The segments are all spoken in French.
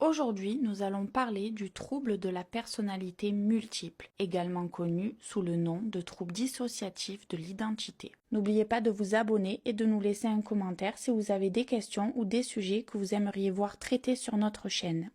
Aujourd'hui, nous allons parler du trouble de la personnalité multiple, également connu sous le nom de trouble dissociatif de l'identité. N'oubliez pas de vous abonner et de nous laisser un commentaire si vous avez des questions ou des sujets que vous aimeriez voir traités sur notre chaîne.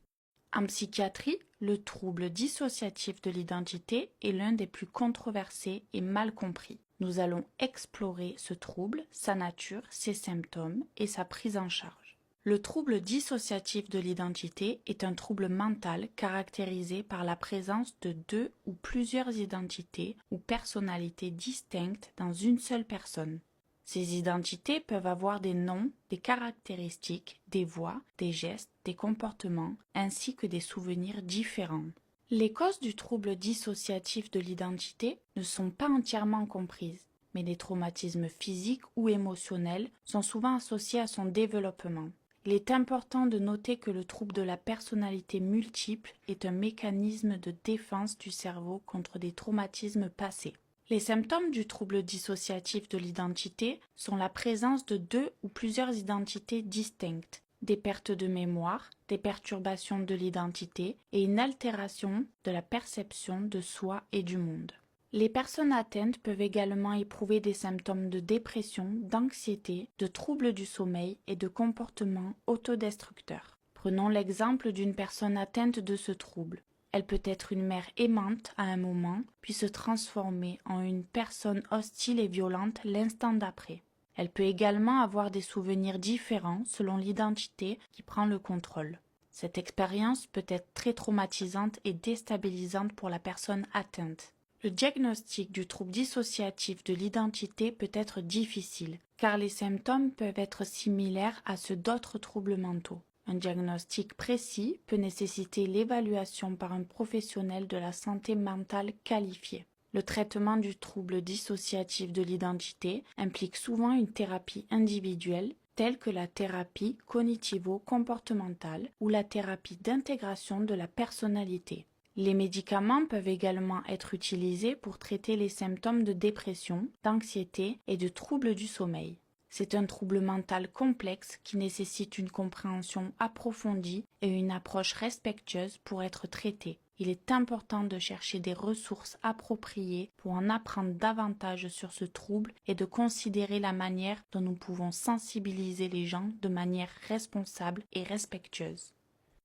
En psychiatrie, le trouble dissociatif de l'identité est l'un des plus controversés et mal compris. Nous allons explorer ce trouble, sa nature, ses symptômes et sa prise en charge. Le trouble dissociatif de l'identité est un trouble mental caractérisé par la présence de deux ou plusieurs identités ou personnalités distinctes dans une seule personne. Ces identités peuvent avoir des noms, des caractéristiques, des voix, des gestes, des comportements, ainsi que des souvenirs différents. Les causes du trouble dissociatif de l'identité ne sont pas entièrement comprises, mais des traumatismes physiques ou émotionnels sont souvent associés à son développement. Il est important de noter que le trouble de la personnalité multiple est un mécanisme de défense du cerveau contre des traumatismes passés. Les symptômes du trouble dissociatif de l'identité sont la présence de deux ou plusieurs identités distinctes, des pertes de mémoire, des perturbations de l'identité et une altération de la perception de soi et du monde. Les personnes atteintes peuvent également éprouver des symptômes de dépression, d'anxiété, de troubles du sommeil et de comportements autodestructeurs. Prenons l'exemple d'une personne atteinte de ce trouble. Elle peut être une mère aimante à un moment, puis se transformer en une personne hostile et violente l'instant d'après. Elle peut également avoir des souvenirs différents selon l'identité qui prend le contrôle. Cette expérience peut être très traumatisante et déstabilisante pour la personne atteinte. Le diagnostic du trouble dissociatif de l'identité peut être difficile, car les symptômes peuvent être similaires à ceux d'autres troubles mentaux. Un diagnostic précis peut nécessiter l'évaluation par un professionnel de la santé mentale qualifié. Le traitement du trouble dissociatif de l'identité implique souvent une thérapie individuelle, telle que la thérapie cognitivo-comportementale ou la thérapie d'intégration de la personnalité. Les médicaments peuvent également être utilisés pour traiter les symptômes de dépression, d'anxiété et de troubles du sommeil. C'est un trouble mental complexe qui nécessite une compréhension approfondie et une approche respectueuse pour être traité. Il est important de chercher des ressources appropriées pour en apprendre davantage sur ce trouble et de considérer la manière dont nous pouvons sensibiliser les gens de manière responsable et respectueuse.